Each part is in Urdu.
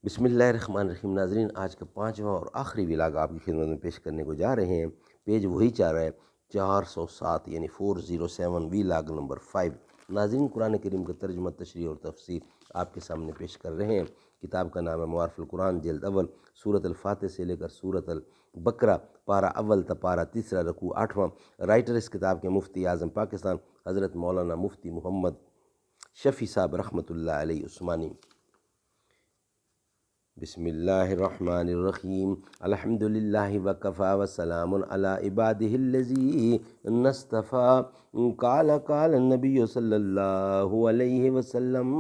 بسم اللہ الرحمن الرحیم۔ ناظرین، آج کا 5واں اور آخری ولاگ آپ کی خدمت میں پیش کرنے کو جا رہے ہیں۔ پیج وہی چاہ رہا ہے 407 یعنی 407 ولاگ نمبر 5۔ ناظرین، قرآن کریم کا ترجمہ، تشریح اور تفسیر آپ کے سامنے پیش کر رہے ہیں۔ کتاب کا نام ہے معارف القرآن، جلد اول، سورۃ الفاتح سے لے کر سورۃ البقرہ، پارہ اول تا پارہ تیسرا، رکوع 8واں۔ رائٹر اس کتاب کے مفتی اعظم پاکستان حضرت مولانا مفتی محمد شفیع صاحب رحمۃ اللہ علیہ عثمانی۔ بسم اللہ الرحمن الرحیم۔ الحمدللہ وکفی وسلام علی عبادہ الذین اصطفی۔ قال النبی صلی اللہ علیہ وسلم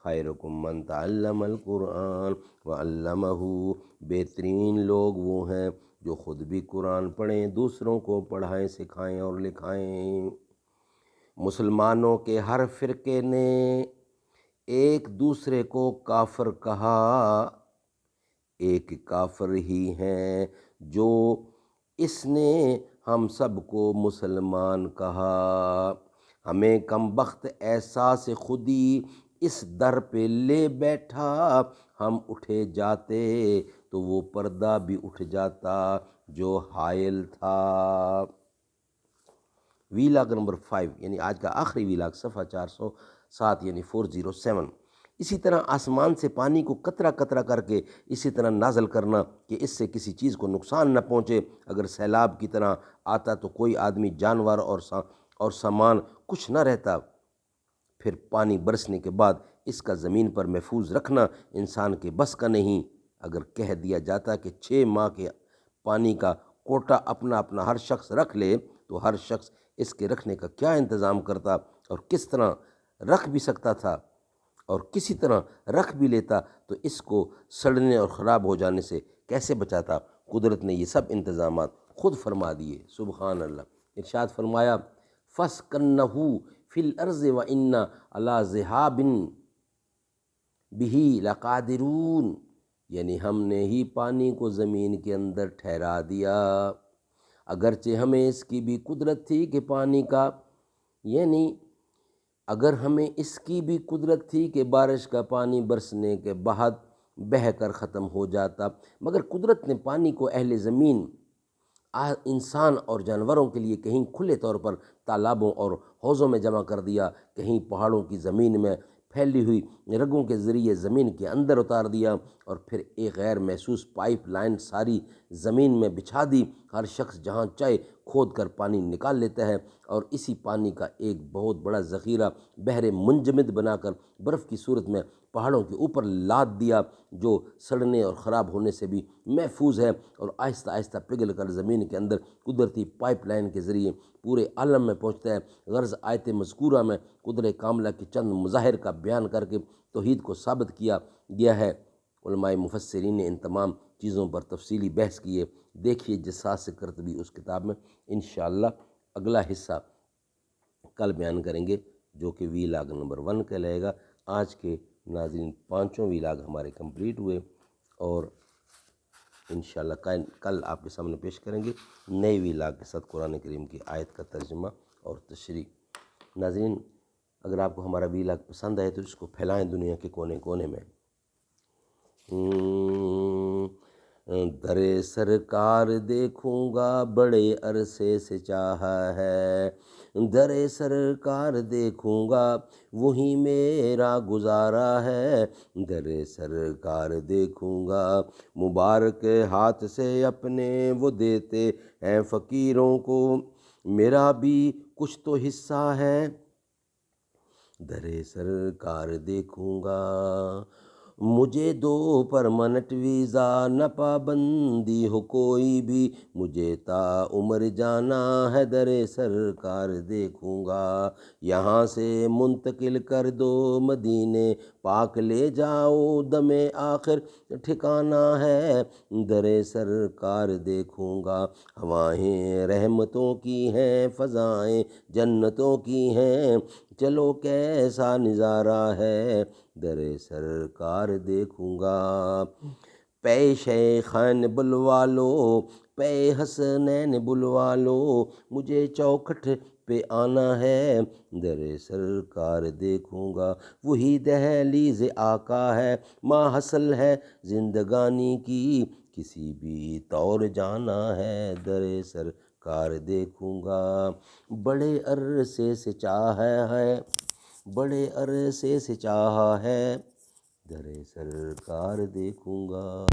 خیرکم من تعلم القرآن وعلمہ۔ بہترین لوگ وہ ہیں جو خود بھی قرآن پڑھیں، دوسروں کو پڑھائیں، سکھائیں اور لکھائیں۔ مسلمانوں کے ہر فرقے نے ایک دوسرے کو کافر کہا، ایک کافر ہی ہیں جو اس نے ہم سب کو مسلمان کہا۔ ہمیں کم بخت احساس خودی اس در پہ لے بیٹھا، ہم اٹھے جاتے تو وہ پردہ بھی اٹھ جاتا جو حائل تھا۔ ویلاگ نمبر 5 یعنی آج کا آخری ویلاگ، صفحہ 407 یعنی 407۔ اسی طرح آسمان سے پانی کو قطرہ قطرہ کر کے اسی طرح نازل کرنا کہ اس سے کسی چیز کو نقصان نہ پہنچے۔ اگر سیلاب کی طرح آتا تو کوئی آدمی، جانور اور سامان کچھ نہ رہتا۔ پھر پانی برسنے کے بعد اس کا زمین پر محفوظ رکھنا انسان کے بس کا نہیں۔ اگر کہہ دیا جاتا کہ 6 ماہ کے پانی کا کوٹا اپنا اپنا ہر شخص رکھ لے تو ہر شخص اس کے رکھنے کا کیا انتظام کرتا اور کس طرح رکھ بھی سکتا تھا، اور کسی طرح رکھ بھی لیتا تو اس کو سڑنے اور خراب ہو جانے سے کیسے بچاتا۔ قدرت نے یہ سب انتظامات خود فرما دیے۔ سبحان اللہ۔ ارشاد فرمایا فَاسْكَنَّهُ فِي الْأَرْضِ وَإِنَّا عَلَىٰ ذِهَابٍ بِهِ لَقَادِرُونَ، یعنی ہم نے ہی پانی کو زمین کے اندر ٹھہرا دیا، اگرچہ ہمیں اس کی بھی قدرت تھی کہ پانی کا، یعنی اگر ہمیں اس کی بھی قدرت تھی کہ بارش کا پانی برسنے کے بعد بہہ کر ختم ہو جاتا، مگر قدرت نے پانی کو اہل زمین، انسان اور جانوروں کے لیے کہیں کھلے طور پر تالابوں اور حوضوں میں جمع کر دیا، کہیں پہاڑوں کی زمین میں پھیلی ہوئی رگوں کے ذریعے زمین کے اندر اتار دیا، اور پھر ایک غیر محسوس پائپ لائن ساری زمین میں بچھا دی۔ ہر شخص جہاں چاہے کھود کر پانی نکال لیتا ہے، اور اسی پانی کا ایک بہت بڑا ذخیرہ بحر منجمد بنا کر برف کی صورت میں پہاڑوں کے اوپر لاد دیا، جو سڑنے اور خراب ہونے سے بھی محفوظ ہے، اور آہستہ آہستہ پگھل کر زمین کے اندر قدرتی پائپ لائن کے ذریعے پورے عالم میں پہنچتا ہے۔ غرض آیت مذکورہ میں قدرت کاملہ کے چند مظاہر کا بیان کر کے توحید کو ثابت کیا گیا ہے۔ علماء مفسرین نے ان تمام چیزوں پر تفصیلی بحث کیے۔ دیکھیے جساس سے کرتبی اس کتاب میں انشاءاللہ اگلا حصہ کل بیان کریں گے، جو کہ ویلاگ نمبر 1 کہلائے گا۔ آج کے ناظرین 5 ویلاگ ہمارے کمپلیٹ ہوئے، اور انشاءاللہ کل آپ کے سامنے پیش کریں گے نئے ویلاگ کے ساتھ قرآن کریم کی آیت کا ترجمہ اور تشریح۔ ناظرین، اگر آپ کو ہمارا ویلاگ پسند آئے تو اس کو پھیلائیں دنیا کے کونے کونے میں۔ در سرکار دیکھوں گا بڑے عرصے سے چاہا ہے، در سرکار دیکھوں گا وہی میرا گزارا ہے، در سرکار دیکھوں گا مبارک ہاتھ سے اپنے وہ دیتے ہیں فقیروں کو، میرا بھی کچھ تو حصہ ہے، در سرکار دیکھوں گا۔ مجھے دو پرمنٹ ویزا نہ پابندی ہو کوئی بھی، مجھے تا عمر جانا ہے در سرکار دیکھوں گا، یہاں سے منتقل کر دو مدینے پاک لے جاؤ دم آخر ٹھکانہ ہے، در سرکار دیکھوں گا۔ ہوائیں رحمتوں کی ہیں، فضائیں جنتوں کی ہیں، چلو کیسا نظارہ ہے، در سرکار دیکھوں گا۔ پے شیخین بلوا لو، پے حسنین بلوا لو، مجھے چوکھٹ پہ آنا ہے در سرکار دیکھوں گا، وہی دہلیز آقا ہے، ماں حاصل ہے زندگانی کی، کسی بھی طور جانا ہے در سرکار دیکھوں گا، بڑے عرصے سے چاہا ہے، بڑے عرصے سے چاہا ہے در سرکار دیکھوں گا۔